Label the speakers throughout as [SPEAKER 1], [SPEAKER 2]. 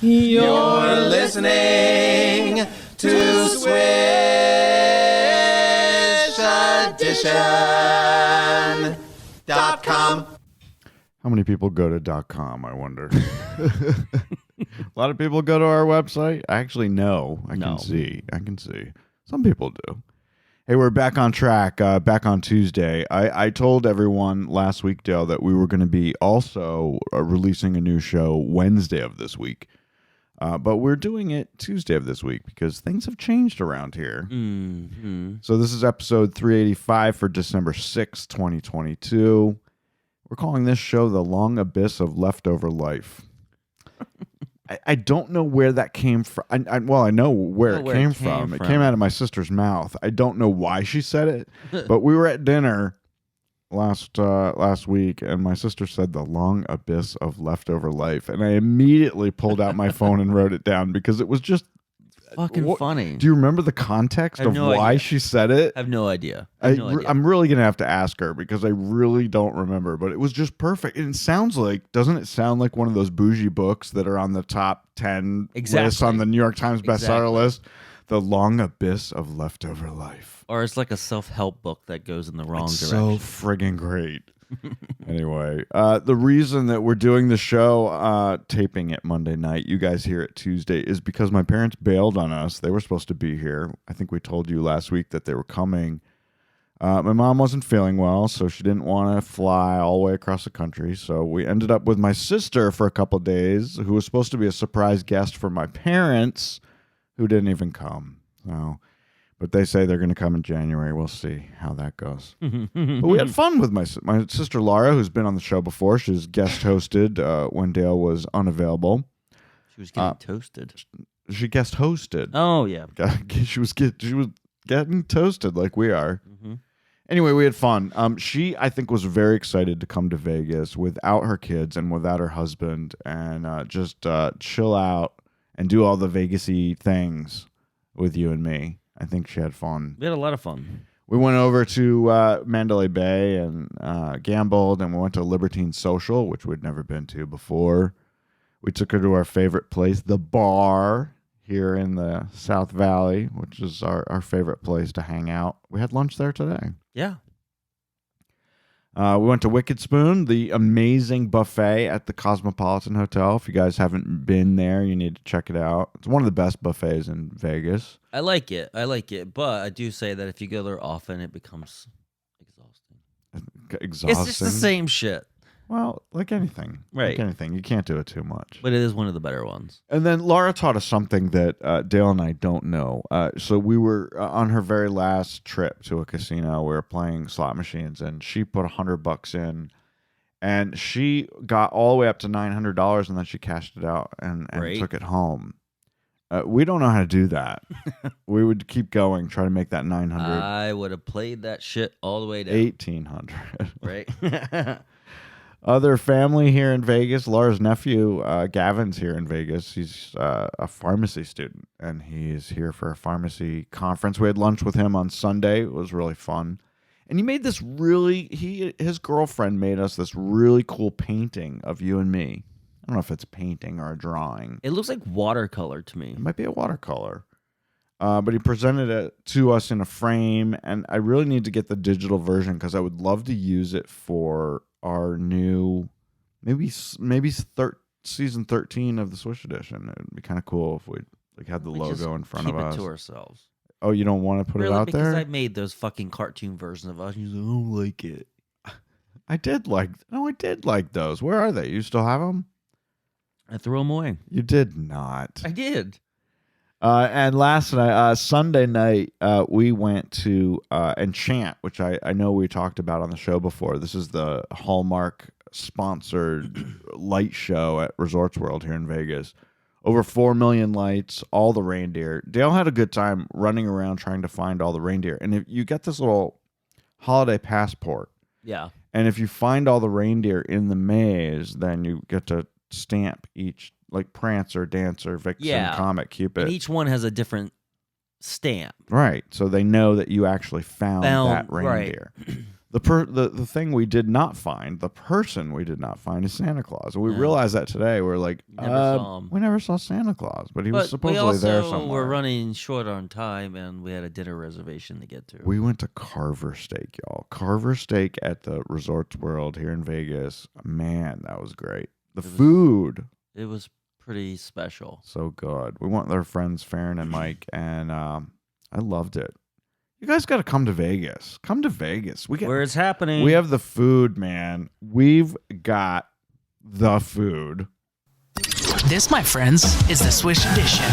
[SPEAKER 1] You're listening to Swish Edition.com.
[SPEAKER 2] How many people go to .com, I wonder? A lot of people go to our website. I actually know. I can see. Some people do. Hey, we're back on track, back on Tuesday. I told everyone last week, Dale, that we were going to be also releasing a new show Wednesday of this week. But we're doing it Tuesday of this week because things have changed around here.
[SPEAKER 3] Mm-hmm.
[SPEAKER 2] So this is episode 385 for December 6th, 2022. We're calling this show The Long Abyss of Leftover Life. I don't know where that came from. I know where it came from. It came out of my sister's mouth. I don't know why she said it, but we were at dinner last week, and my sister said The Long Abyss of Leftover Life, and I immediately pulled out my phone and wrote it down because it was just
[SPEAKER 3] fucking funny.
[SPEAKER 2] Do you remember the context of why she said it?
[SPEAKER 3] I have no idea.
[SPEAKER 2] I'm really going to have to ask her because I really don't remember, but it was just perfect. And it sounds like, doesn't it sound like one of those bougie books that are on the top 10 lists on the New York Times bestseller list? The Long Abyss of Leftover Life.
[SPEAKER 3] Or it's like a self-help book that goes in the wrong direction.
[SPEAKER 2] So friggin' great. Anyway, the reason that we're doing the show, taping it Monday night, you guys hear it Tuesday, is because my parents bailed on us. They were supposed to be here. I think we told you last week that they were coming. My mom wasn't feeling well, so she didn't want to fly all the way across the country. So we ended up with my sister for a couple days, who was supposed to be a surprise guest for my parents, who didn't even come. So, but they say they're going to come in January. We'll see how that goes. But we had fun with my sister Laura, who's been on the show before. She's guest hosted when Dale was unavailable.
[SPEAKER 3] She was getting toasted.
[SPEAKER 2] She guest hosted.
[SPEAKER 3] Oh yeah,
[SPEAKER 2] she was getting toasted like we are.
[SPEAKER 3] Mm-hmm.
[SPEAKER 2] Anyway, we had fun. She, I think, was very excited to come to Vegas without her kids and without her husband, and just chill out and do all the Vegas-y things with you and me. I think she had fun.
[SPEAKER 3] We had a lot of fun.
[SPEAKER 2] We went over to Mandalay Bay and gambled, and we went to Libertine Social, which we'd never been to before. We took her to our favorite place, the bar here in the South Valley, which is our favorite place to hang out. We had lunch there today.
[SPEAKER 3] Yeah.
[SPEAKER 2] We went to Wicked Spoon, the amazing buffet at the Cosmopolitan Hotel. If you guys haven't been there, you need to check it out. It's one of the best buffets in Vegas.
[SPEAKER 3] I like it. But I do say that if you go there often, it becomes exhausting.
[SPEAKER 2] Exhausting?
[SPEAKER 3] It's just the same shit.
[SPEAKER 2] Well, like anything.
[SPEAKER 3] Right.
[SPEAKER 2] Like anything. You can't do it too much.
[SPEAKER 3] But it is one of the better ones.
[SPEAKER 2] And then Laura taught us something that Dale and I don't know. So we were on her very last trip to a casino. We were playing slot machines, and she put $100 in, and she got all the way up to $900, and then she cashed it out and took it home. We don't know how to do that. We would keep going, try to make that 900.
[SPEAKER 3] I would have played that shit all the way down.
[SPEAKER 2] 1,800.
[SPEAKER 3] Right.
[SPEAKER 2] Other family here in Vegas. Laura's nephew, Gavin's here in Vegas. He's a pharmacy student, and he's here for a pharmacy conference. We had lunch with him on Sunday. It was really fun. And he made this his girlfriend made us this really cool painting of you and me. I don't know if it's a painting or a drawing.
[SPEAKER 3] It looks like watercolor to me.
[SPEAKER 2] It might be a watercolor. But he presented it to us in a frame, and I really need to get the digital version because I would love to use it for our new, maybe season 13 of the Swish Edition. It would be kind of cool if we had the logo in front of us.
[SPEAKER 3] Keep it to ourselves.
[SPEAKER 2] Oh, you don't want to put it out there?
[SPEAKER 3] Because I made those fucking cartoon versions of us. And you don't like it.
[SPEAKER 2] I did like those. Where are they? You still have them?
[SPEAKER 3] I threw them away.
[SPEAKER 2] You did not.
[SPEAKER 3] I did.
[SPEAKER 2] And last night, Sunday night, we went to Enchant, which I know we talked about on the show before. This is the Hallmark sponsored light show at Resorts World here in Vegas. Over 4 million lights, all the reindeer. Dale had a good time running around trying to find all the reindeer. And if you get this little holiday passport.
[SPEAKER 3] Yeah.
[SPEAKER 2] And if you find all the reindeer in the maze, then you get to stamp each, like Prancer, Dancer, Vixen, Comet, Cupid.
[SPEAKER 3] And each one has a different stamp.
[SPEAKER 2] Right. So they know that you actually found that reindeer.
[SPEAKER 3] Right.
[SPEAKER 2] The thing we did not find, the person we did not find is Santa Claus. And we realized that today. We're like, we never saw Santa Claus, but he was supposedly there somewhere.
[SPEAKER 3] We're running short on time, and we had a dinner reservation to get to.
[SPEAKER 2] We went to Carver Steak, y'all. Carver Steak at the Resorts World here in Vegas. Man, that was great. Food.
[SPEAKER 3] It was pretty special.
[SPEAKER 2] So good. We went with our friends Farron and Mike, and I loved it. You guys got to come to Vegas. Come to Vegas.
[SPEAKER 3] Where it's happening.
[SPEAKER 2] We have the food, man. We've got the food.
[SPEAKER 4] This, my friends, is the Swish Edition.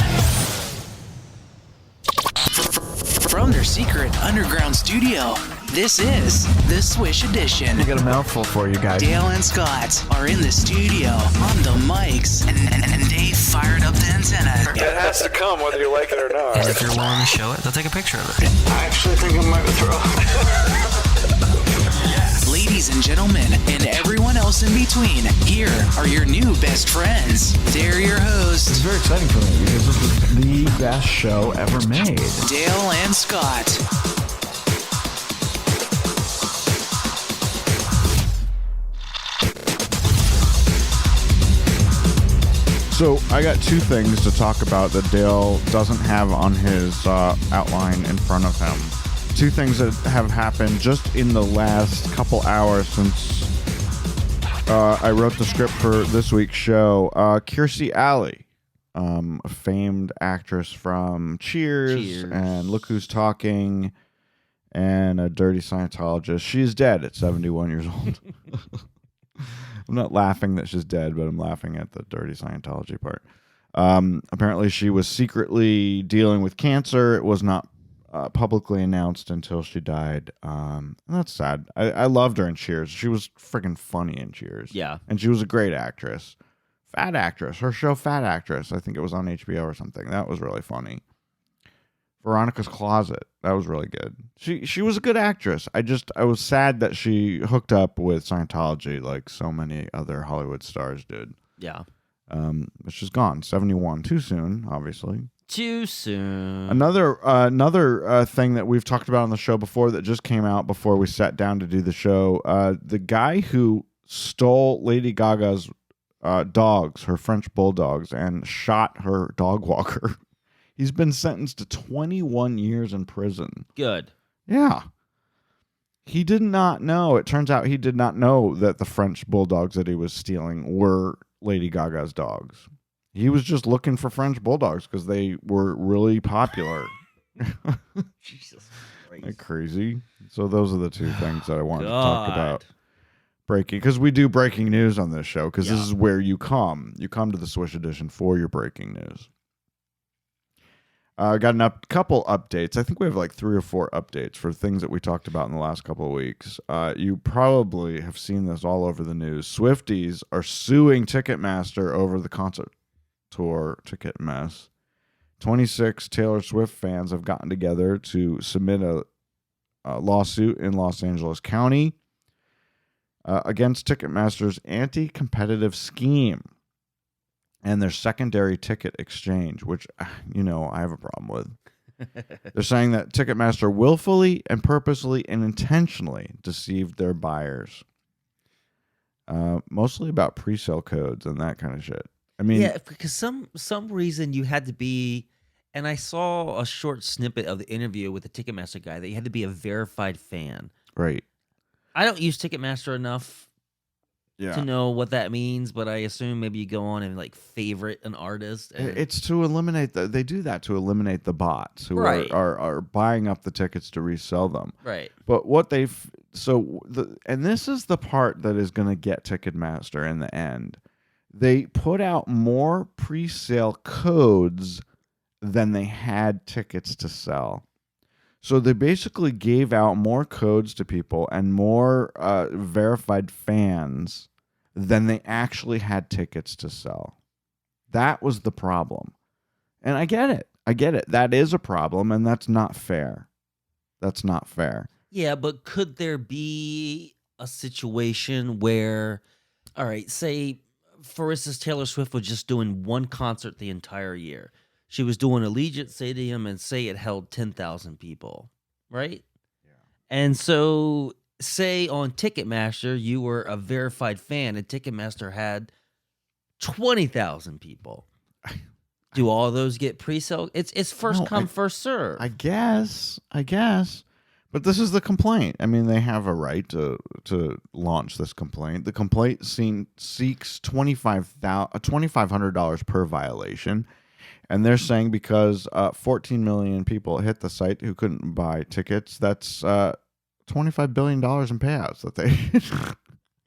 [SPEAKER 4] From their secret underground studio, this is the Swish Edition.
[SPEAKER 1] I got a mouthful for you guys.
[SPEAKER 4] Dale and Scott are in the studio on the mics, and they fired up the antenna.
[SPEAKER 2] It has to come whether you like it or not.
[SPEAKER 4] And if you're willing to show it, they'll take a picture of it.
[SPEAKER 1] I actually think I might throw.
[SPEAKER 4] Ladies and gentlemen, and everyone else in between, here are your new best friends. They're your hosts,
[SPEAKER 1] It's very exciting for me because this is the best show ever made.
[SPEAKER 4] Dale and Scott.
[SPEAKER 2] So I got two things to talk about that Dale doesn't have on his outline in front of him. Two things that have happened just in the last couple hours since I wrote the script for this week's show. Kirstie Alley, a famed actress from Cheers and Look Who's Talking and a dirty Scientologist. She's dead at 71 years old. I'm not laughing that she's dead, but I'm laughing at the dirty Scientology part. Apparently, she was secretly dealing with cancer. It was not publicly announced until she died. And that's sad. I loved her in Cheers. She was freaking funny in Cheers.
[SPEAKER 3] Yeah.
[SPEAKER 2] And she was a great actress. Fat Actress. Her show, Fat Actress. I think it was on HBO or something. That was really funny. Veronica's Closet. That was really good. She was a good actress. I was sad that she hooked up with Scientology like so many other Hollywood stars did.
[SPEAKER 3] Yeah.
[SPEAKER 2] But she's gone. 71. Too soon, obviously.
[SPEAKER 3] Too soon.
[SPEAKER 2] Another thing that we've talked about on the show before that just came out before we sat down to do the show. The guy who stole Lady Gaga's dogs, her French bulldogs, and shot her dog walker. He's been sentenced to 21 years in prison.
[SPEAKER 3] Good.
[SPEAKER 2] Yeah. He did not know. It turns out he did not know that the French bulldogs that he was stealing were Lady Gaga's dogs. He was just looking for French bulldogs because they were really popular.
[SPEAKER 3] Jesus Christ.
[SPEAKER 2] Isn't that crazy? So those are the two things that I wanted to talk about. Breaking, because we do breaking news on this show, because this is where you come. You come to the Swish Edition for your breaking news. I got couple updates. I think we have like 3 or 4 updates for things that we talked about in the last couple of weeks. You probably have seen this all over the news. Swifties are suing Ticketmaster over the concert tour ticket mess. 26 Taylor Swift fans have gotten together to submit a lawsuit in Los Angeles County against Ticketmaster's anti-competitive scheme and their secondary ticket exchange, which, I have a problem with. They're saying that Ticketmaster willfully and purposely and intentionally deceived their buyers. Mostly about pre-sale codes and that kind of shit. I mean,
[SPEAKER 3] yeah, because some reason you had to be, and I saw a short snippet of the interview with the Ticketmaster guy that you had to be a verified fan.
[SPEAKER 2] right.
[SPEAKER 3] I don't use Ticketmaster enough
[SPEAKER 2] Yeah.
[SPEAKER 3] to know what that means, but I assume maybe you go on and like favorite an artist. And
[SPEAKER 2] It's to eliminate they do that to eliminate the bots who
[SPEAKER 3] Right.
[SPEAKER 2] are buying up the tickets to resell them.
[SPEAKER 3] right.
[SPEAKER 2] But what and this is the part that is going to get Ticketmaster in the end. They put out more pre-sale codes than they had tickets to sell. So they basically gave out more codes to people and more verified fans than they actually had tickets to sell. That was the problem. And I get it. That is a problem, and that's not fair. That's not fair.
[SPEAKER 3] Yeah, but could there be a situation where, all right, say, for instance, Taylor Swift was just doing one concert the entire year. She was doing Allegiant Stadium and say it held 10,000 people, right? Yeah. And so say on Ticketmaster you were a verified fan and Ticketmaster had 20,000 people. Do all those get pre-sale? It's first come, first serve.
[SPEAKER 2] I guess. But this is the complaint. I mean, they have a right to launch this complaint. The complaint seeks $2,500 per violation. And they're saying because 14 million people hit the site who couldn't buy tickets, that's $25 billion in payouts that they...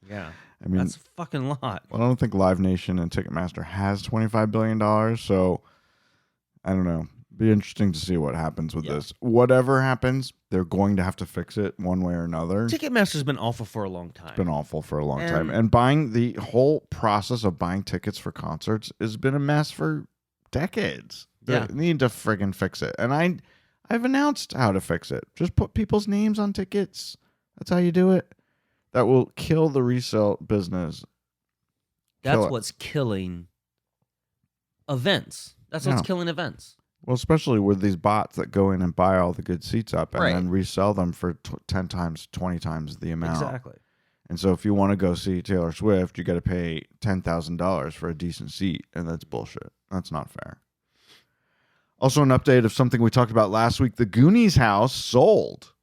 [SPEAKER 3] Yeah.
[SPEAKER 2] I mean,
[SPEAKER 3] that's a fucking lot.
[SPEAKER 2] Well, I don't think Live Nation and Ticketmaster has $25 billion, so I don't know. Be interesting to see what happens with this. Whatever happens, they're going to have to fix it one way or another.
[SPEAKER 3] Ticketmaster's been awful for a long time.
[SPEAKER 2] It's been awful for a long time. And buying the whole process of buying tickets for concerts has been a mess for decades. They need to friggin' fix it. And I've announced how to fix it. Just put people's names on tickets. That's how you do it. That will kill the resale business.
[SPEAKER 3] That's what's killing events. That's what's killing events.
[SPEAKER 2] Well, especially with these bots that go in and buy all the good seats up and then resell them for 10 times, 20 times the amount.
[SPEAKER 3] Exactly.
[SPEAKER 2] And so if you want to go see Taylor Swift, you got to pay $10,000 for a decent seat, and that's bullshit. That's not fair. Also, an update of something we talked about last week. The Goonies house sold.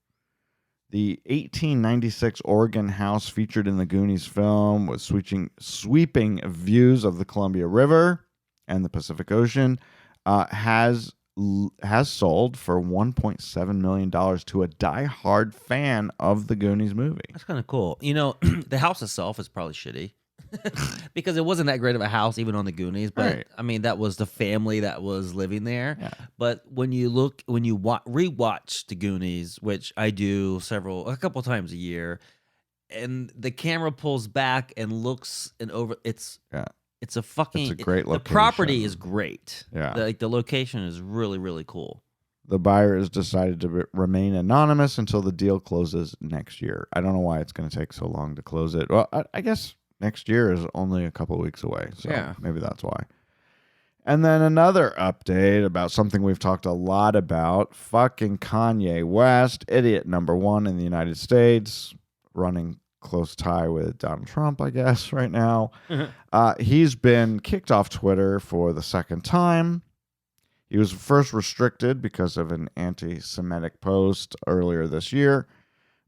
[SPEAKER 2] The 1896 Oregon house featured in the Goonies film with sweeping views of the Columbia River and the Pacific Ocean has sold for $1.7 million to a diehard fan of the Goonies movie.
[SPEAKER 3] That's kind of cool. You know, the house itself is probably shitty because it wasn't that great of a house even on the Goonies. But I mean, that was the family that was living there. Yeah. But when you rewatch the Goonies, which I do a couple times a year, and the camera pulls back and looks and over, it's a great location. The property is great. Yeah. The location is really, really cool.
[SPEAKER 2] The buyer has decided to remain anonymous until the deal closes next year. I don't know why it's going to take so long to close it. Well, I guess next year is only a couple of weeks away. So maybe that's why. And then another update about something we've talked a lot about. Fucking Kanye West, idiot number one in the United States, running close tie with Donald Trump, I guess, right now. He's been kicked off Twitter for the second time. He was first restricted because of an anti-Semitic post earlier this year.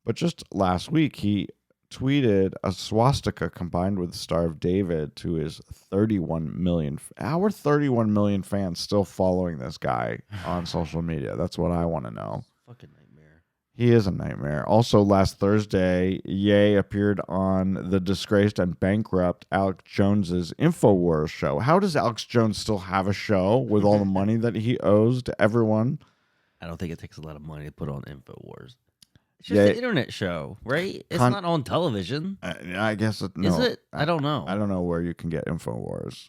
[SPEAKER 2] But just last week, he tweeted a swastika combined with the Star of David to his 31 million. How are 31 million fans still following this guy on social media? That's what I want to know.
[SPEAKER 3] Fucking nightmare.
[SPEAKER 2] He is a nightmare. Also, last Thursday, Ye appeared on the disgraced and bankrupt Alex Jones's InfoWars show. How does Alex Jones still have a show with all the money that he owes to everyone?
[SPEAKER 3] I don't think it takes a lot of money to put on InfoWars. It's just an internet show, right? It's not on television.
[SPEAKER 2] I guess no.
[SPEAKER 3] Is it? I don't know.
[SPEAKER 2] I don't know where you can get InfoWars.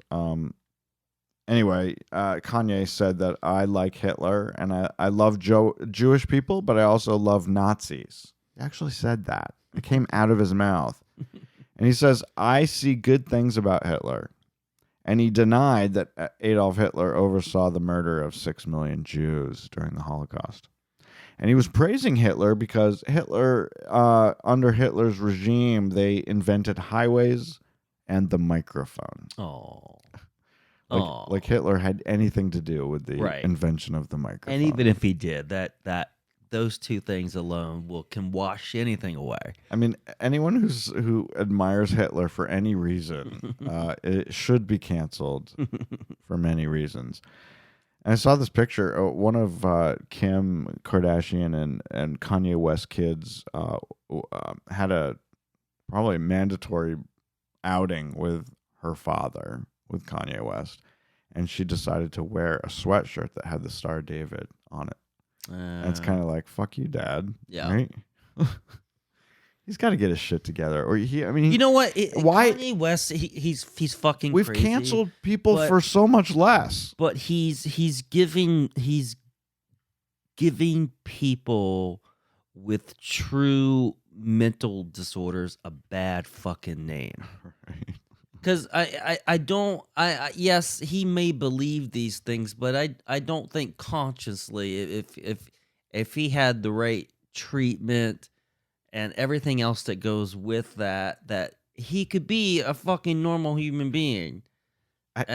[SPEAKER 2] Anyway, Kanye said that I like Hitler and I love Jewish people, but I also love Nazis. He actually said that. It came out of his mouth. And he says, I see good things about Hitler. And he denied that Adolf Hitler oversaw the murder of 6 million Jews during the Holocaust. And he was praising Hitler because under Hitler's regime, they invented highways and the microphone.
[SPEAKER 3] Oh.
[SPEAKER 2] Like Hitler had anything to do with the invention of the microphone.
[SPEAKER 3] And even if he did, that those two things alone can wash anything away.
[SPEAKER 2] I mean, anyone who admires Hitler for any reason, it should be canceled for many reasons. And I saw this picture. One of Kim Kardashian and Kanye West kids had probably a mandatory outing with her father, with Kanye West, and she decided to wear a sweatshirt that had the Star of David on it. And it's kind of like, fuck you, Dad.
[SPEAKER 3] Yeah.
[SPEAKER 2] Right? He's got to get his shit together. Or
[SPEAKER 3] you know what?
[SPEAKER 2] Why
[SPEAKER 3] Kanye West? He's fucking.
[SPEAKER 2] We've
[SPEAKER 3] crazy,
[SPEAKER 2] canceled people for so much less.
[SPEAKER 3] But he's giving people with true mental disorders a bad fucking name.
[SPEAKER 2] Right.
[SPEAKER 3] Because yes, he may believe these things, but I don't think consciously if he had the right treatment and everything else that goes with that he could be a fucking normal human being.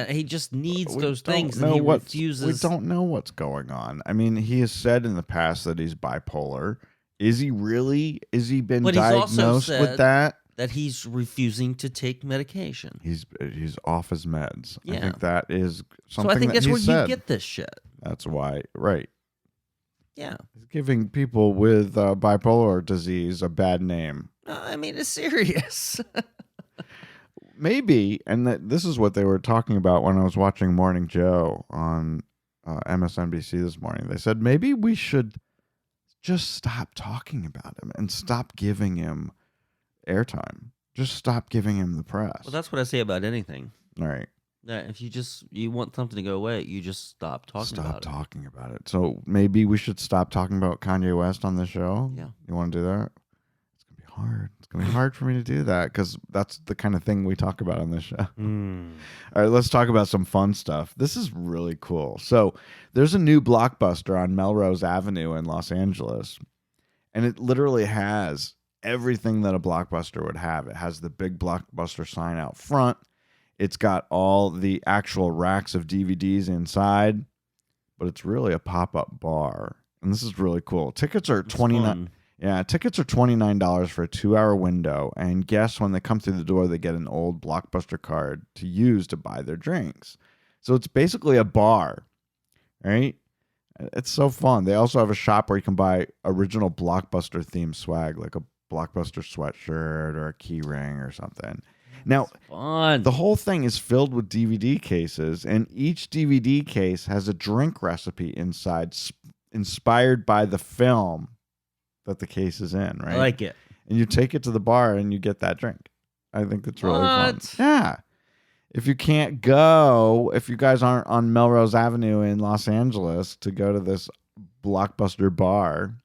[SPEAKER 3] He just needs those things, and he refuses.
[SPEAKER 2] We don't know what's going on. I mean, he has said in the past that he's bipolar. Is he really? Is he been diagnosed with that?
[SPEAKER 3] That he's refusing to take medication.
[SPEAKER 2] He's off his meds.
[SPEAKER 3] Yeah.
[SPEAKER 2] I think that is something.
[SPEAKER 3] So I think that's where
[SPEAKER 2] said.
[SPEAKER 3] you get this shit.
[SPEAKER 2] That's why, right?
[SPEAKER 3] Yeah.
[SPEAKER 2] He's giving people with bipolar disease a bad name.
[SPEAKER 3] I mean, it's serious.
[SPEAKER 2] Maybe, and this is what they were talking about when I was watching Morning Joe on MSNBC this morning. They said maybe we should just stop talking about him and stop giving him airtime. Just stop giving him the press.
[SPEAKER 3] Well, that's what I say about anything.
[SPEAKER 2] All right.
[SPEAKER 3] That if you want something to go away, you just stop talking about it.
[SPEAKER 2] Stop talking about it. So maybe we should stop talking about Kanye West on the show.
[SPEAKER 3] Yeah.
[SPEAKER 2] You want to do that? It's gonna be hard. It's gonna be hard for me to do that because that's the kind of thing we talk about on this show. All right, let's talk about some fun stuff. This is really cool. So there's a new Blockbuster on Melrose Avenue in Los Angeles, and it literally has everything that a Blockbuster would have. It has the big Blockbuster sign out front. It's got all the actual racks of DVDs inside, but it's really a pop-up bar. And this is really cool. Tickets are $29. Yeah, tickets are $29 for a 2-hour window. And guests, when they come through the door, they get an old Blockbuster card to use to buy their drinks. So it's basically a bar, right? It's so fun. They also have a shop where you can buy original Blockbuster themed swag, like a Blockbuster sweatshirt or a key ring or something. Now,
[SPEAKER 3] fun.
[SPEAKER 2] The whole thing is filled with DVD cases, and each DVD case has a drink recipe inside, inspired by the film that the case is in, right?
[SPEAKER 3] I like it.
[SPEAKER 2] And you take it to the bar, and you get that drink. I think that's really fun. Yeah. If you can't go, if you guys aren't on Melrose Avenue in Los Angeles to go to this Blockbuster bar,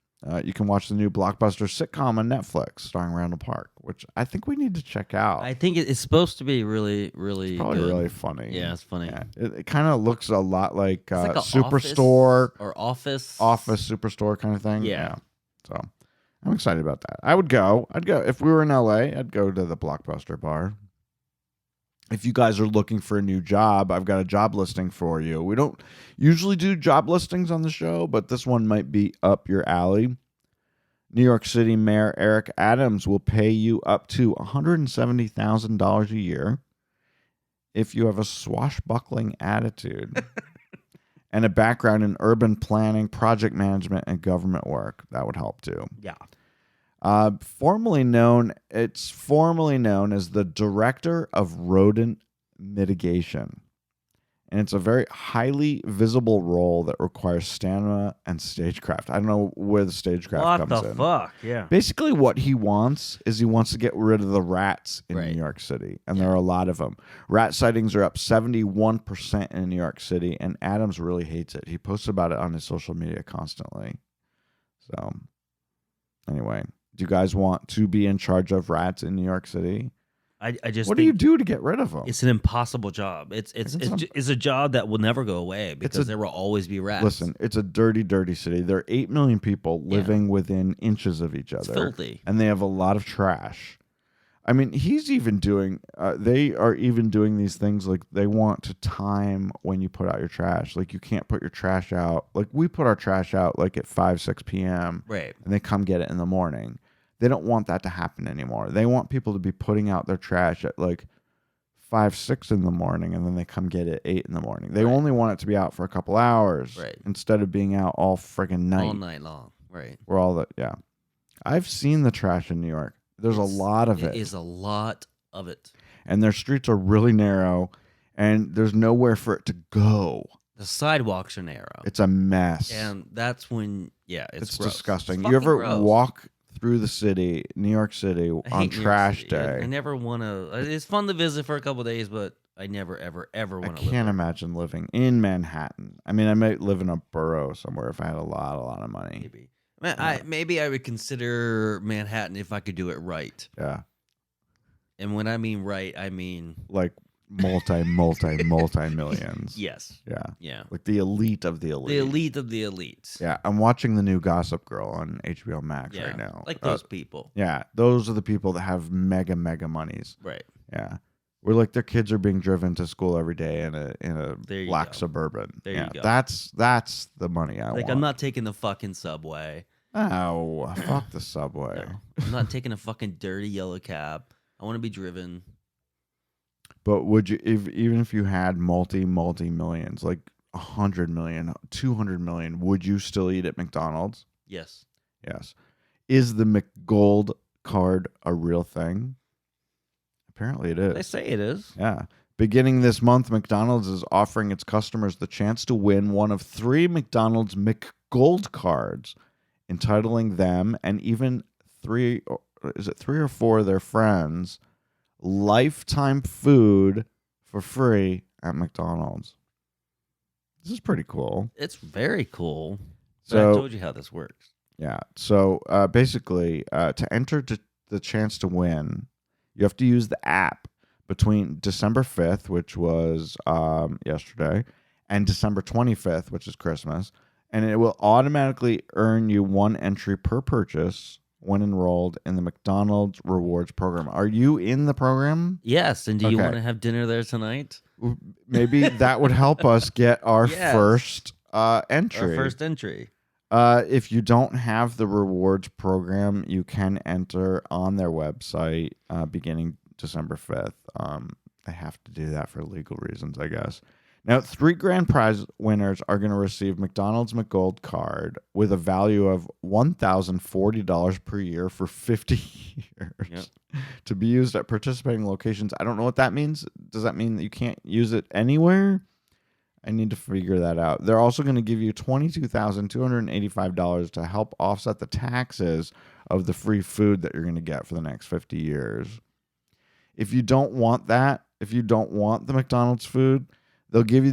[SPEAKER 2] you can watch the new Blockbuster sitcom on Netflix starring Randall Park, which I think we need to check out.
[SPEAKER 3] I think it's supposed to be really, really
[SPEAKER 2] It's probably
[SPEAKER 3] good.
[SPEAKER 2] really funny.
[SPEAKER 3] Yeah, it's funny.
[SPEAKER 2] Yeah. It kind of looks a lot like,
[SPEAKER 3] It's like a
[SPEAKER 2] Superstore
[SPEAKER 3] Office
[SPEAKER 2] Superstore kind of thing.
[SPEAKER 3] Yeah.
[SPEAKER 2] So I'm excited about that. I'd go if we were in LA. I'd go to the Blockbuster bar. If you guys are looking for a new job, I've got a job listing for you. We don't usually do job listings on the show, but this one might be up your alley. New York City Mayor Eric Adams will pay you up to $170,000 a year if you have a swashbuckling attitude and a background in urban planning, project management, and government work. That would help too.
[SPEAKER 3] Yeah.
[SPEAKER 2] Formerly known as the Director of Rodent Mitigation. And it's a very highly visible role that requires stamina and stagecraft. I don't know where the stagecraft comes in.
[SPEAKER 3] What the fuck? Yeah.
[SPEAKER 2] Basically, what he wants is he wants to get rid of the rats in New York City. And there are a lot of them. Rat sightings are up 71% in New York City. And Adams really hates it. He posts about it on his social media constantly. So, anyway. Do you guys want to be in charge of rats in New York City?
[SPEAKER 3] I just
[SPEAKER 2] what do you do to get rid of them?
[SPEAKER 3] It's an impossible job. It's a job that will never go away because there will always be rats.
[SPEAKER 2] Listen, it's a dirty, dirty city. There are 8 million people living within inches of each other.
[SPEAKER 3] It's filthy.
[SPEAKER 2] And they have a lot of trash. I mean, he's even doing, they are even doing these things like they want to time when you put out your trash. Like you can't put your trash out. Like we put our trash out like at 5, 6 p.m.
[SPEAKER 3] Right.
[SPEAKER 2] And they come get it in the morning. They don't want that to happen anymore. They want people to be putting out their trash at like 5, 6 in the morning, and then they come get it at 8 in the morning. They only want it to be out for a couple hours instead of being out all friggin' night.
[SPEAKER 3] All night long, right.
[SPEAKER 2] We're all that, yeah. I've seen the trash in New York. There's a lot of it.
[SPEAKER 3] It is a lot of it.
[SPEAKER 2] And their streets are really narrow, and there's nowhere for it to go.
[SPEAKER 3] The sidewalks are narrow.
[SPEAKER 2] It's a mess.
[SPEAKER 3] And that's when, it's gross.
[SPEAKER 2] Disgusting.
[SPEAKER 3] It's
[SPEAKER 2] you ever
[SPEAKER 3] gross.
[SPEAKER 2] walk through the city, New York City, on trash day?
[SPEAKER 3] I never want to. It's fun to visit for a couple of days, but I never, ever, ever want to live.
[SPEAKER 2] I can't imagine living in Manhattan. I mean, I might live in a borough somewhere if I had a lot of money.
[SPEAKER 3] Maybe I would consider Manhattan if I could do it right.
[SPEAKER 2] Yeah.
[SPEAKER 3] And when I mean right, I mean
[SPEAKER 2] like multi millions.
[SPEAKER 3] Yes.
[SPEAKER 2] Yeah.
[SPEAKER 3] Yeah.
[SPEAKER 2] Like the elite of the elite.
[SPEAKER 3] The elite of the elites.
[SPEAKER 2] Yeah. I'm watching the new Gossip Girl on HBO Max
[SPEAKER 3] Yeah.
[SPEAKER 2] right now.
[SPEAKER 3] Like those people.
[SPEAKER 2] Yeah. Those are the people that have mega monies.
[SPEAKER 3] Right.
[SPEAKER 2] Yeah. Where like their kids are being driven to school every day in a
[SPEAKER 3] There you
[SPEAKER 2] black
[SPEAKER 3] go.
[SPEAKER 2] Suburban.
[SPEAKER 3] There
[SPEAKER 2] yeah,
[SPEAKER 3] you go.
[SPEAKER 2] That's the money I
[SPEAKER 3] Like,
[SPEAKER 2] want.
[SPEAKER 3] I'm not taking the fucking subway.
[SPEAKER 2] Oh, fuck the subway.
[SPEAKER 3] No. I'm not taking a fucking dirty yellow cab. I want to be driven.
[SPEAKER 2] But would you, even if you had multi millions, like 100 million, 200 million, would you still eat at McDonald's?
[SPEAKER 3] Yes.
[SPEAKER 2] Yes. Is the McGold card a real thing? Apparently it is.
[SPEAKER 3] They say it is.
[SPEAKER 2] Yeah. Beginning this month, McDonald's is offering its customers the chance to win one of 3 McDonald's McGold cards, entitling them and even 3 or 4 of their friends lifetime food for free at McDonald's. This is pretty cool.
[SPEAKER 3] It's very cool.
[SPEAKER 2] So
[SPEAKER 3] I told you how this works.
[SPEAKER 2] yeah. So basically, to enter the chance to win, you have to use the app between December 5th, which was yesterday, and December 25th, which is Christmas, and it will automatically earn you 1 entry per purchase when enrolled in the McDonald's Rewards program. Are you in the program?
[SPEAKER 3] Yes. And do you
[SPEAKER 2] Okay.
[SPEAKER 3] want to have dinner there tonight?
[SPEAKER 2] Maybe that would help us get our
[SPEAKER 3] Yes.
[SPEAKER 2] first entry.
[SPEAKER 3] Our first entry.
[SPEAKER 2] If you don't have the rewards program, you can enter on their website beginning December 5th. They have to do that for legal reasons, I guess. Now, 3 grand prize winners are going to receive McDonald's McGold card with a value of $1,040 per year for 50 years to be used at participating locations. I don't know what that means. Does that mean that you can't use it anywhere? I need to figure that out. They're also going to give you $22,285 to help offset the taxes of the free food that you're going to get for the next 50 years. If you don't want that, if you don't want the McDonald's food, they'll give you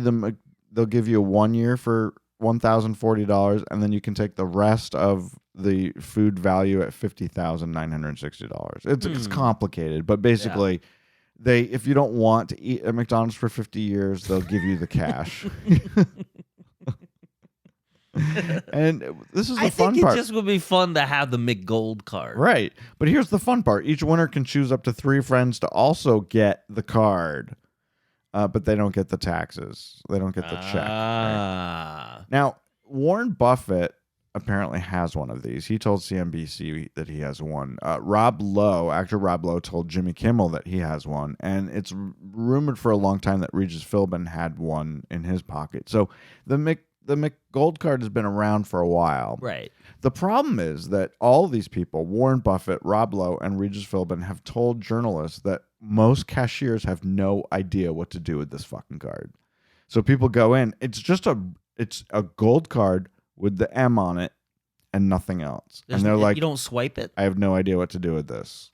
[SPEAKER 2] a 1 year for $1,040, and then you can take the rest of the food value at $50,960. It's complicated, but basically, if you don't want to eat at McDonald's for 50 years, they'll give you the cash. And this is the fun part.
[SPEAKER 3] It just would be fun to have the McGold card.
[SPEAKER 2] Right. But here's the fun part. Each winner can choose up to 3 friends to also get the card. But they don't get the taxes. They don't get the check. Right? Now, Warren Buffett apparently has one of these. He told CNBC that he has one. Actor Rob Lowe told Jimmy Kimmel that he has one. And it's rumored for a long time that Regis Philbin had one in his pocket. So the McGold card has been around for a while.
[SPEAKER 3] Right.
[SPEAKER 2] The problem is that all these people, Warren Buffett, Rob Lowe, and Regis Philbin, have told journalists that most cashiers have no idea what to do with this fucking card. So people go in. It's a gold card with the M on it and nothing else. And they're like,
[SPEAKER 3] you don't swipe it?
[SPEAKER 2] I have no idea what to do with this.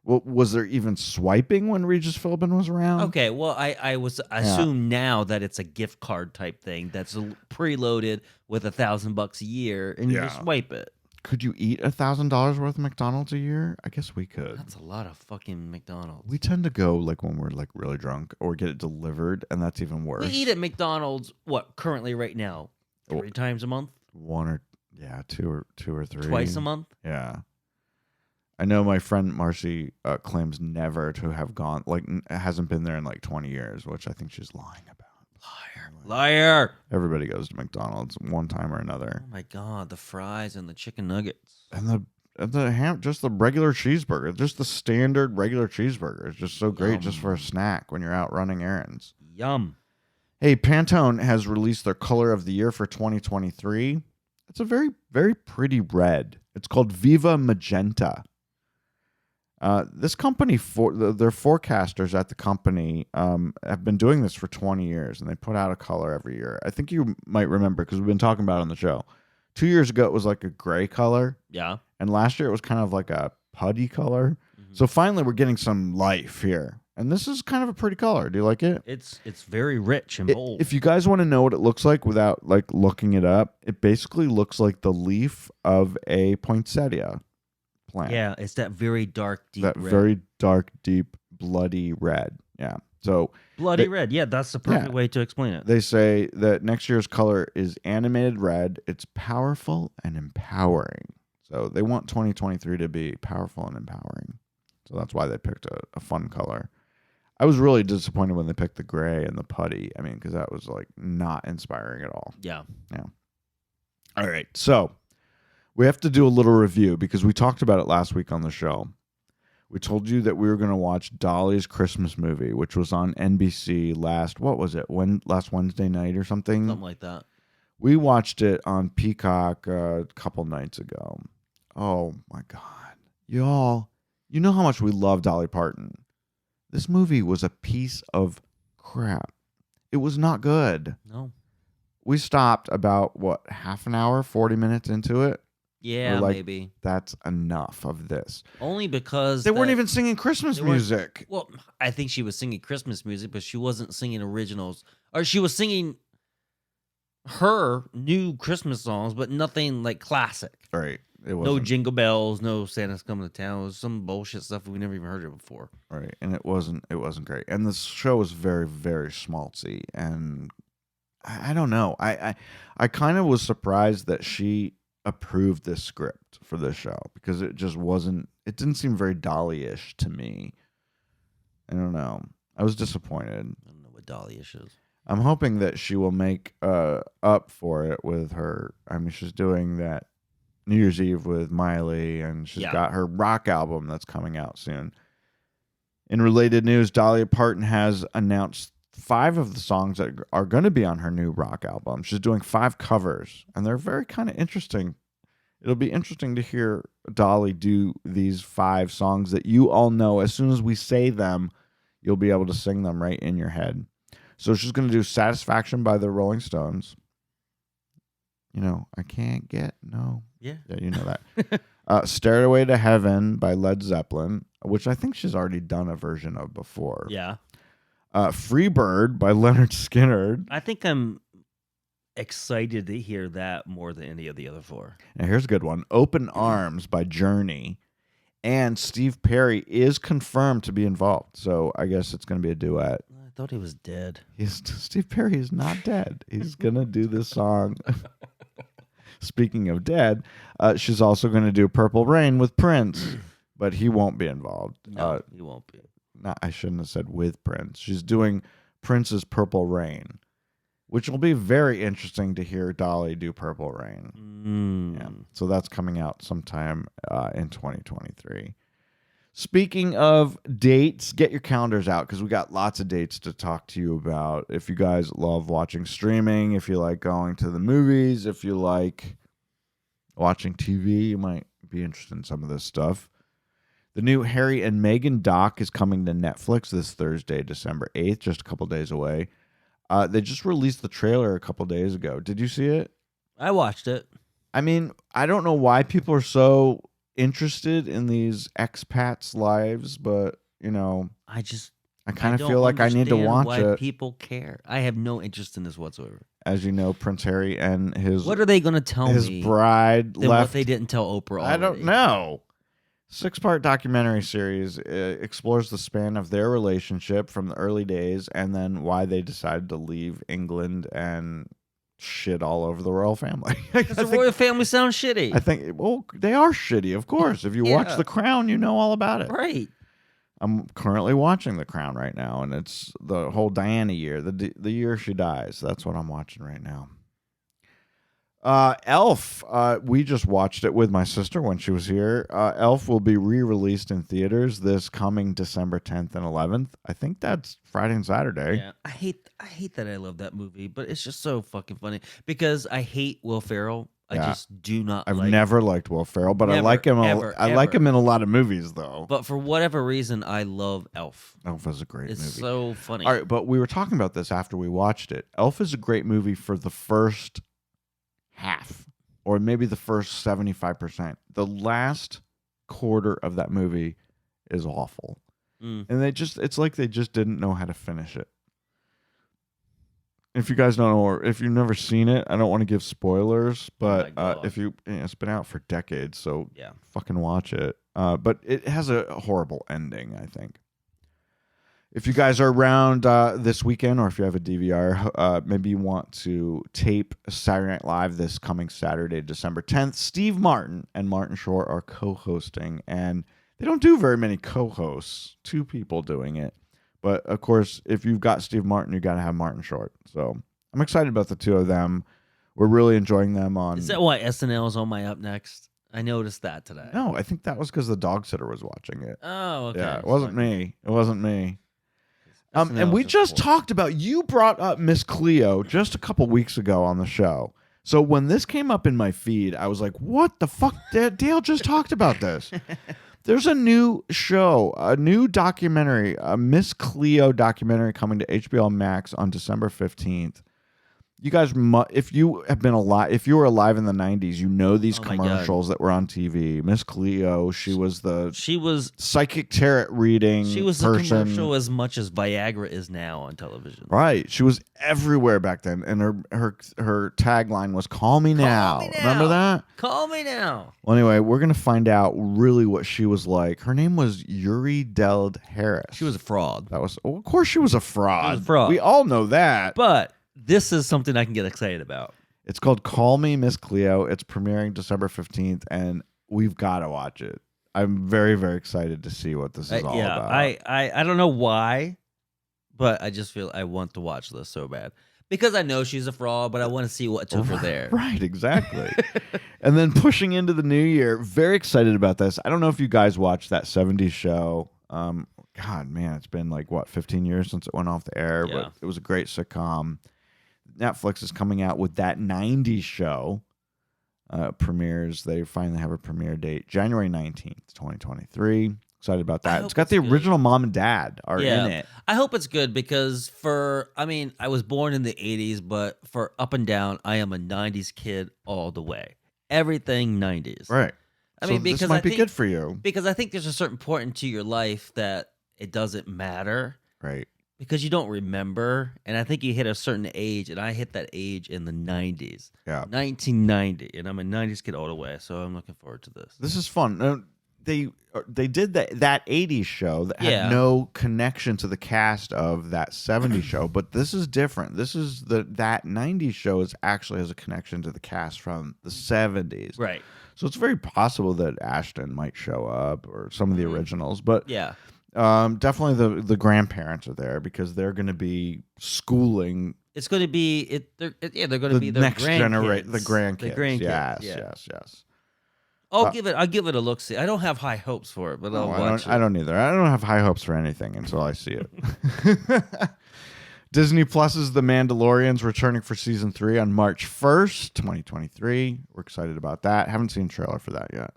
[SPEAKER 2] Well, was there even swiping when Regis Philbin was around?
[SPEAKER 3] Okay, well, I assume now that it's a gift card type thing that's preloaded with $1,000 a year, and you just swipe it.
[SPEAKER 2] Could you eat $1,000 worth of McDonald's a year? I guess we could.
[SPEAKER 3] That's a lot of fucking McDonald's.
[SPEAKER 2] We tend to go like when we're like really drunk or get it delivered, and that's even worse.
[SPEAKER 3] We eat at McDonald's, currently right now? 3 times a month?
[SPEAKER 2] 2 or 3.
[SPEAKER 3] Twice a month?
[SPEAKER 2] Yeah. I know my friend Marcy claims never to have gone, hasn't been there in like 20 years, which I think she's lying about.
[SPEAKER 3] Liar.
[SPEAKER 2] Everybody goes to McDonald's one time or another.
[SPEAKER 3] Oh my God, the fries and the chicken nuggets.
[SPEAKER 2] And the ham, just the regular cheeseburger, just the standard regular cheeseburger is just so great just for a snack when you're out running errands.
[SPEAKER 3] Yum.
[SPEAKER 2] Hey, Pantone has released their color of the year for 2023. It's a very, very pretty red. It's called Viva Magenta. This company, their forecasters at the company have been doing this for 20 years, and they put out a color every year. I think you might remember because we've been talking about it on the show. 2 years ago, it was like a gray color.
[SPEAKER 3] Yeah.
[SPEAKER 2] And last year, it was kind of like a putty color. Mm-hmm. So finally, we're getting some life here. And this is kind of a pretty color. Do you like it?
[SPEAKER 3] It's very rich and bold.
[SPEAKER 2] If you guys want to know what it looks like without like looking it up, it basically looks like the leaf of a poinsettia plant.
[SPEAKER 3] Yeah, it's that very dark, deep
[SPEAKER 2] that
[SPEAKER 3] red.
[SPEAKER 2] very dark, deep, bloody red. Yeah. So
[SPEAKER 3] Bloody
[SPEAKER 2] they-
[SPEAKER 3] red. Yeah, that's the perfect
[SPEAKER 2] Yeah.
[SPEAKER 3] way to explain it.
[SPEAKER 2] they say that next year's color is animated red. It's powerful and empowering. So they want 2023 to be powerful and empowering. So that's why they picked a fun color. I was really disappointed when they picked the gray and the putty. I mean, because that was like not inspiring at all.
[SPEAKER 3] Yeah.
[SPEAKER 2] All right. So we have to do a little review because we talked about it last week on the show. We told you that we were going to watch Dolly's Christmas movie, which was on NBC last Wednesday night or something?
[SPEAKER 3] Something like that.
[SPEAKER 2] We watched it on Peacock a couple nights ago. Oh, my God. Y'all, you know how much we love Dolly Parton. This movie was a piece of crap. It was not good.
[SPEAKER 3] No.
[SPEAKER 2] We stopped about, half an hour, 40 minutes into it?
[SPEAKER 3] Yeah,
[SPEAKER 2] We're like,
[SPEAKER 3] maybe.
[SPEAKER 2] That's enough of this.
[SPEAKER 3] Only because
[SPEAKER 2] They weren't even singing Christmas
[SPEAKER 3] they weren't-
[SPEAKER 2] music.
[SPEAKER 3] Well, I think she was singing Christmas music, but she wasn't singing originals. Or she was singing her new Christmas songs, but nothing like classic.
[SPEAKER 2] Right. It
[SPEAKER 3] No
[SPEAKER 2] wasn't.
[SPEAKER 3] Jingle Bells, no Santa's Coming to Town. It was some bullshit stuff we never even heard of before.
[SPEAKER 2] Right. And it wasn't great. And the show was very, very schmaltzy. And I don't know. I kind of was surprised that she approved this script for this show because it didn't seem very Dolly-ish to me. I don't know. I was disappointed.
[SPEAKER 3] I don't know what Dolly-ish is.
[SPEAKER 2] I'm hoping that she will make up for it with her. I mean, she's doing that New Year's Eve with Miley, and she's got her rock album that's coming out soon. In related news, Dolly Parton has announced 5 of the songs that are going to be on her new rock album. She's doing 5 covers, and they're very kind of interesting. It'll be interesting to hear Dolly do these 5 songs that you all know. As soon as we say them, you'll be able to sing them right in your head. So she's going to do Satisfaction by the Rolling Stones. You know, I can't get no.
[SPEAKER 3] Yeah.
[SPEAKER 2] Yeah, you know that. Stairway to Heaven by Led Zeppelin, which I think she's already done a version of before.
[SPEAKER 3] Yeah.
[SPEAKER 2] Freebird by Leonard Skinner.
[SPEAKER 3] I think I'm excited to hear that more than any of the other 4.
[SPEAKER 2] Now here's a good one. Open Arms by Journey. And Steve Perry is confirmed to be involved. So I guess it's going to be a duet.
[SPEAKER 3] I thought he was dead.
[SPEAKER 2] Steve Perry is not dead. He's going to do this song. Speaking of dead, she's also going to do Purple Rain with Prince, but he won't be involved.
[SPEAKER 3] No, he won't be.
[SPEAKER 2] I shouldn't have said with Prince. She's doing Prince's Purple Rain, which will be very interesting to hear Dolly do Purple Rain. Yeah. So that's coming out sometime in 2023. Speaking of dates, get your calendars out because we got lots of dates to talk to you about. If you guys love watching streaming, if you like going to the movies, if you like watching TV, you might be interested in some of this stuff. The new Harry and Meghan doc is coming to Netflix this Thursday, December 8th, just a couple days away. They just released the trailer a couple days ago. Did you see it?
[SPEAKER 3] I watched it.
[SPEAKER 2] I mean, I don't know why people are so interested in these expats' lives, but, you know,
[SPEAKER 3] I
[SPEAKER 2] kind of feel like I need to watch
[SPEAKER 3] why
[SPEAKER 2] it.
[SPEAKER 3] People care. I have no interest in this whatsoever.
[SPEAKER 2] As you know, Prince Harry and his
[SPEAKER 3] What are they going to tell
[SPEAKER 2] his
[SPEAKER 3] me?
[SPEAKER 2] bride
[SPEAKER 3] Than
[SPEAKER 2] left.
[SPEAKER 3] what they didn't tell Oprah already?
[SPEAKER 2] I don't know. 6-part documentary series explores the span of their relationship from the early days and then why they decided to leave England and shit all over the royal family.
[SPEAKER 3] Because the royal family sounds shitty.
[SPEAKER 2] I think, well, they are shitty, of course. If you watch
[SPEAKER 3] Yeah.
[SPEAKER 2] The Crown, you know all about it.
[SPEAKER 3] Right.
[SPEAKER 2] I'm currently watching The Crown right now, and it's the whole Diana year, the year she dies. That's what I'm watching right now. Elf, we just watched it with my sister when she was here. Elf will be re-released in theaters this coming December 10th and 11th. I think that's Friday and Saturday.
[SPEAKER 3] Yeah. I hate that I love that movie, but it's just so fucking funny because I hate Will Ferrell. I
[SPEAKER 2] Yeah.
[SPEAKER 3] just do not
[SPEAKER 2] I've
[SPEAKER 3] like
[SPEAKER 2] never liked Will Ferrell, but I
[SPEAKER 3] Never,
[SPEAKER 2] like him.
[SPEAKER 3] ever,
[SPEAKER 2] I like
[SPEAKER 3] ever.
[SPEAKER 2] him in a lot of movies, though.
[SPEAKER 3] But for whatever reason, I love Elf.
[SPEAKER 2] Elf is a great
[SPEAKER 3] It's
[SPEAKER 2] movie.
[SPEAKER 3] so funny.
[SPEAKER 2] All right, but we were talking about this after we watched it. Elf is a great movie for the first half, or maybe the first 75%. The last quarter of that movie is awful.
[SPEAKER 3] Mm.
[SPEAKER 2] And it's like they just didn't know how to finish it. If you guys don't know, or if you've never seen it, I don't want to give spoilers, but
[SPEAKER 3] God.
[SPEAKER 2] it's been out for decades, so
[SPEAKER 3] Yeah.
[SPEAKER 2] fucking watch it. But it has a horrible ending, I think. If you guys are around this weekend, or if you have a DVR, maybe you want to tape Saturday Night Live this coming Saturday, December 10th. Steve Martin and Martin Short are co-hosting, and they don't do very many co-hosts. 2 people doing it. But, of course, if you've got Steve Martin, you got to have Martin Short. So I'm excited about the 2 of them. We're really enjoying them on...
[SPEAKER 3] Is that why SNL is on my Up Next? I noticed that today.
[SPEAKER 2] No, I think that was because the dog sitter was watching it.
[SPEAKER 3] Oh, okay.
[SPEAKER 2] Yeah, it wasn't me. It wasn't me.
[SPEAKER 3] SNL
[SPEAKER 2] And we
[SPEAKER 3] is
[SPEAKER 2] just
[SPEAKER 3] cool.
[SPEAKER 2] talked about, you brought up Miss Cleo just a couple weeks ago on the show. So when this came up in my feed, I was like, what the fuck? Dale just talked about this. There's a new show, a new documentary, a Miss Cleo documentary coming to HBO Max on December 15th. You guys, if you have been alive, if you were alive in the 90s, you know these commercials that were on TV. Miss Cleo, she was psychic tarot reading.
[SPEAKER 3] She was
[SPEAKER 2] person.
[SPEAKER 3] a commercial as much as Viagra is now on television.
[SPEAKER 2] Right. She was everywhere back then, and her tagline was "Call me now." Remember that?
[SPEAKER 3] Call me now.
[SPEAKER 2] Well, anyway, we're gonna find out really what she was like. Her name was Yuri Deld Harris.
[SPEAKER 3] She was a fraud.
[SPEAKER 2] Of course, she was a fraud.
[SPEAKER 3] She was a fraud.
[SPEAKER 2] We all know that.
[SPEAKER 3] But this is something I can get excited about.
[SPEAKER 2] It's called Call Me Miss Cleo. It's premiering December 15th, and we've got to watch it. I'm very, very excited to see what this is all about.
[SPEAKER 3] I don't know why, but I just feel I want to watch this so bad. Because I know she's a fraud, but I want to see what's over there.
[SPEAKER 2] Right, exactly. And then pushing into the new year, very excited about this. I don't know if you guys watched that 70s show. God, man, it's been 15 years since it went off the air, but it was a great sitcom. Netflix is coming out with that 90s show. Premieres. They finally have a premiere date, January 19th, 2023. Excited about that. It's got the original mom and dad are in it.
[SPEAKER 3] I hope it's good because I was born in the 80s, but for up and down, I am a 90s kid all the way. Everything 90s.
[SPEAKER 2] Right.
[SPEAKER 3] Because
[SPEAKER 2] this might be good for you.
[SPEAKER 3] Because I think there's a certain point into your life that it doesn't matter.
[SPEAKER 2] Right.
[SPEAKER 3] Because you don't remember, and I think you hit a certain age, and I hit that age in the 90s.
[SPEAKER 2] Yeah.
[SPEAKER 3] 1990, and I'm a 90s kid all the way, so I'm looking forward to this.
[SPEAKER 2] This is fun. They did that 80s show that had no connection to the cast of that 70s show, but this is different. This is that 90s show actually has a connection to the cast from the 70s.
[SPEAKER 3] Right.
[SPEAKER 2] So it's very possible that Ashton might show up or some of the originals, but
[SPEAKER 3] yeah.
[SPEAKER 2] Definitely the grandparents are there because they're going to be schooling.
[SPEAKER 3] It's going to be they're going to be the
[SPEAKER 2] next
[SPEAKER 3] generation,
[SPEAKER 2] the grandkids.
[SPEAKER 3] The grandkids.
[SPEAKER 2] Yes.
[SPEAKER 3] I'll give it a look. See, I don't have high hopes for it, but I'll watch it.
[SPEAKER 2] I don't either. I don't have high hopes for anything until I see it. Disney Plus's The Mandalorian's returning for season 3 on March 1st, 2023. We're excited about that. Haven't seen a trailer for that yet.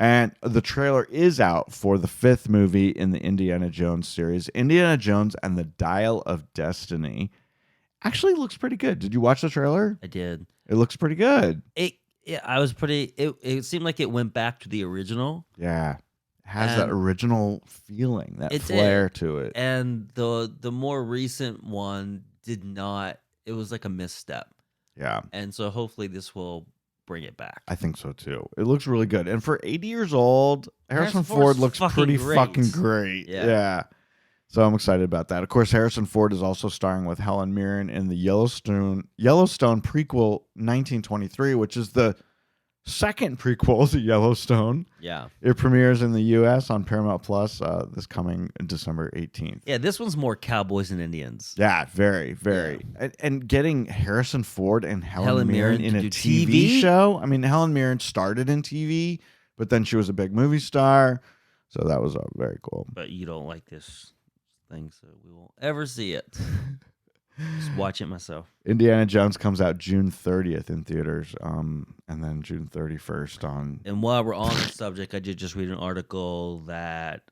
[SPEAKER 2] And the trailer is out for the 5th movie in the Indiana Jones series, Indiana Jones and the Dial of Destiny. Actually looks pretty good. Did you watch the trailer?
[SPEAKER 3] I did.
[SPEAKER 2] It looks pretty good.
[SPEAKER 3] It seemed like it went back to the original.
[SPEAKER 2] Yeah. It has that original feeling, that flair to it.
[SPEAKER 3] And the more recent one did not. It was like a misstep.
[SPEAKER 2] Yeah.
[SPEAKER 3] And so hopefully this will bring it back.
[SPEAKER 2] I think so too. It looks really good. And for 80 years old, Harrison Ford looks pretty fucking great. Yeah. So I'm excited about that. Of course, Harrison Ford is also starring with Helen Mirren in the Yellowstone prequel 1923, which is the second prequel to Yellowstone.
[SPEAKER 3] Yeah.
[SPEAKER 2] It premieres in the U.S. on Paramount Plus this coming December 18th.
[SPEAKER 3] Yeah, this one's more cowboys and Indians.
[SPEAKER 2] Yeah, very, very. Yeah. And getting Harrison Ford and Helen Mirren in a TV show. I mean, Helen Mirren started in TV, but then she was a big movie star. So that was very cool.
[SPEAKER 3] But you don't like this thing, so we won't ever see it. Just watch it myself.
[SPEAKER 2] Indiana Jones comes out June 30th in theaters, and then June 31st on...
[SPEAKER 3] And while we're on the subject, I did just read an article that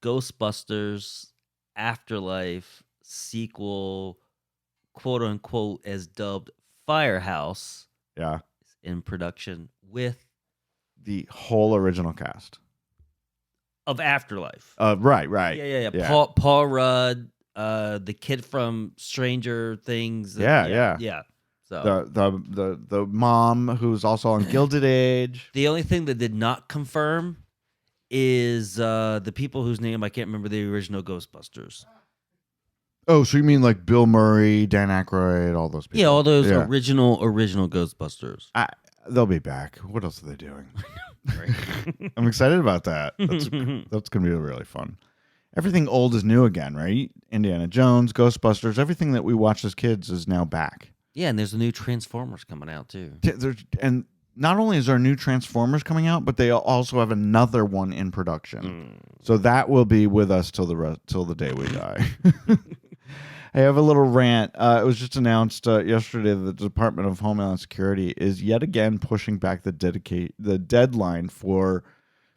[SPEAKER 3] Ghostbusters Afterlife sequel, quote-unquote, as dubbed Firehouse, is in production with...
[SPEAKER 2] the whole original cast.
[SPEAKER 3] Of Afterlife.
[SPEAKER 2] Right.
[SPEAKER 3] Yeah. Paul Rudd... the kid from Stranger Things.
[SPEAKER 2] Yeah.
[SPEAKER 3] So
[SPEAKER 2] the mom who's also on Gilded Age.
[SPEAKER 3] The only thing that did not confirm is the people whose name I can't remember, the original Ghostbusters.
[SPEAKER 2] Oh, so you mean like Bill Murray, Dan Aykroyd, all those people?
[SPEAKER 3] Yeah, all those original Ghostbusters.
[SPEAKER 2] They'll be back. What else are they doing? I'm excited about that. That's going to be really fun. Everything old is new again, right? Indiana Jones, Ghostbusters, everything that we watched as kids is now back.
[SPEAKER 3] Yeah, and there's a new Transformers coming out too.
[SPEAKER 2] And not only is there new Transformers coming out, but they also have another one in production. So that will be with us till the day we die. I have a little rant. It was just announced yesterday that the Department of Homeland Security is yet again pushing back the deadline for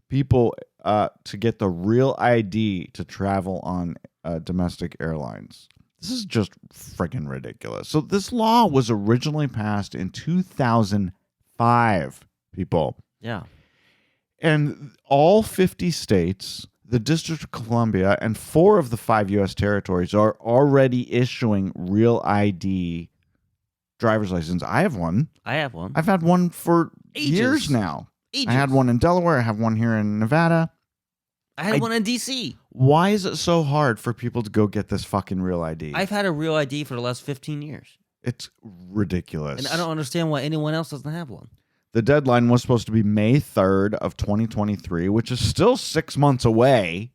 [SPEAKER 2] people to get the real ID to travel on domestic airlines. This is just freaking ridiculous. So this law was originally passed in 2005, people.
[SPEAKER 3] Yeah.
[SPEAKER 2] And all 50 states, the District of Columbia, and 4 of the 5 U.S. territories are already issuing real ID driver's license. I have one. I've had one for years now. I had one in Delaware. I have one here in Nevada.
[SPEAKER 3] I had one in D.C.
[SPEAKER 2] Why is it so hard for people to go get this fucking real ID?
[SPEAKER 3] I've had a real ID for the last 15 years.
[SPEAKER 2] It's ridiculous.
[SPEAKER 3] And I don't understand why anyone else doesn't have one.
[SPEAKER 2] The deadline was supposed to be May 3rd of 2023, which is still 6 months away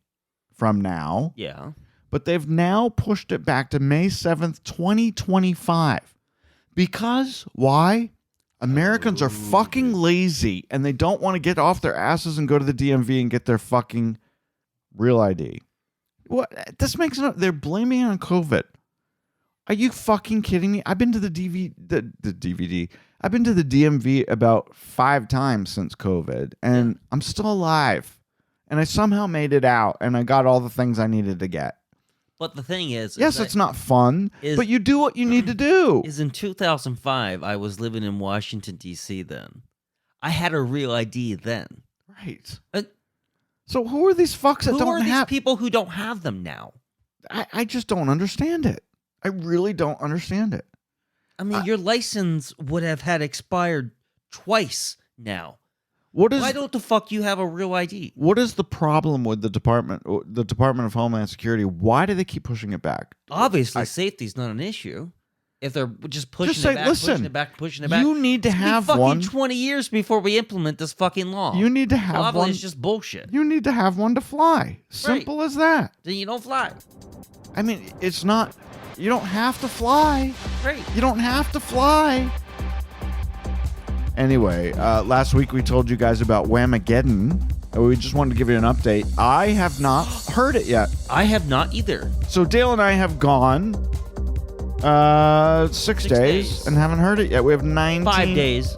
[SPEAKER 2] from now.
[SPEAKER 3] Yeah.
[SPEAKER 2] But they've now pushed it back to May 7th, 2025. Because why? Americans are fucking lazy and they don't want to get off their asses and go to the DMV and get their fucking real ID. What? This makes no. They're blaming it on COVID. Are you fucking kidding me? I've been to the DVD. I've been to the DMV about 5 times since COVID, and I'm still alive. And I somehow made it out, and I got all the things I needed to get.
[SPEAKER 3] But the thing is
[SPEAKER 2] yes, it's not fun, but you do what you need to do.
[SPEAKER 3] Is in 2005, I was living in Washington, D.C. then. I had a real ID then.
[SPEAKER 2] Right. So who are these fucks that don't have...
[SPEAKER 3] Who are these people who don't have them now?
[SPEAKER 2] I just don't understand it. I really don't understand it.
[SPEAKER 3] I mean, your license would have had expired twice now. Why don't the fuck you have a real ID?
[SPEAKER 2] What is the problem with the Department of Homeland Security? Why do they keep pushing it back?
[SPEAKER 3] Obviously, safety's not an issue. If they're just pushing it back, pushing it back.
[SPEAKER 2] You need to have one.
[SPEAKER 3] 20 years before we implement this fucking law.
[SPEAKER 2] You need to have one.
[SPEAKER 3] It's just bullshit.
[SPEAKER 2] You need to have one to fly. Simple as that.
[SPEAKER 3] Then you don't fly.
[SPEAKER 2] I mean, it's not... You don't have to fly.
[SPEAKER 3] Right.
[SPEAKER 2] You don't have to fly. Anyway, last week we told you guys about Whamageddon. We just wanted to give you an update. I have not heard it yet.
[SPEAKER 3] I have not either.
[SPEAKER 2] So Dale and I have gone 6 days and haven't heard it yet. We have 19.
[SPEAKER 3] 5 days.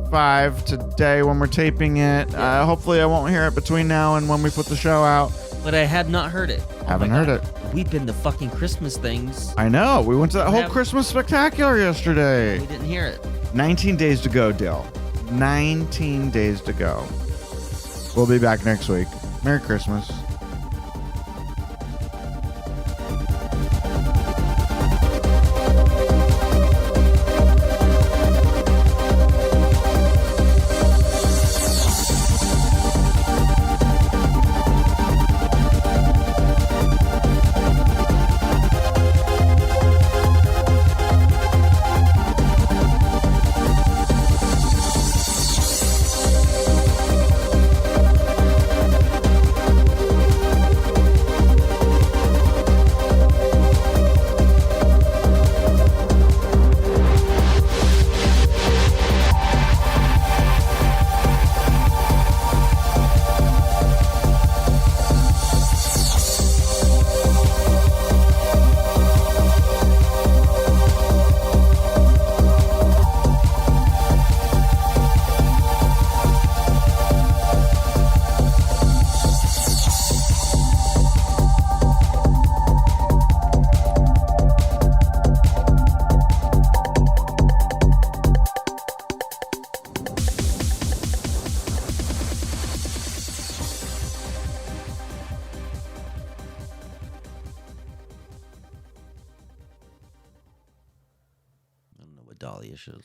[SPEAKER 2] 5 today when we're taping it.
[SPEAKER 3] Yeah.
[SPEAKER 2] Hopefully I won't hear it between now and when we put the show out.
[SPEAKER 3] But I have not heard it.
[SPEAKER 2] Haven't heard it.
[SPEAKER 3] We've been to fucking Christmas things.
[SPEAKER 2] I know. We went to that whole Christmas spectacular yesterday.
[SPEAKER 3] We didn't hear it.
[SPEAKER 2] 19 days to go, Dale. 19 days to go. We'll be back next week. Merry Christmas.
[SPEAKER 3] Dolly issues.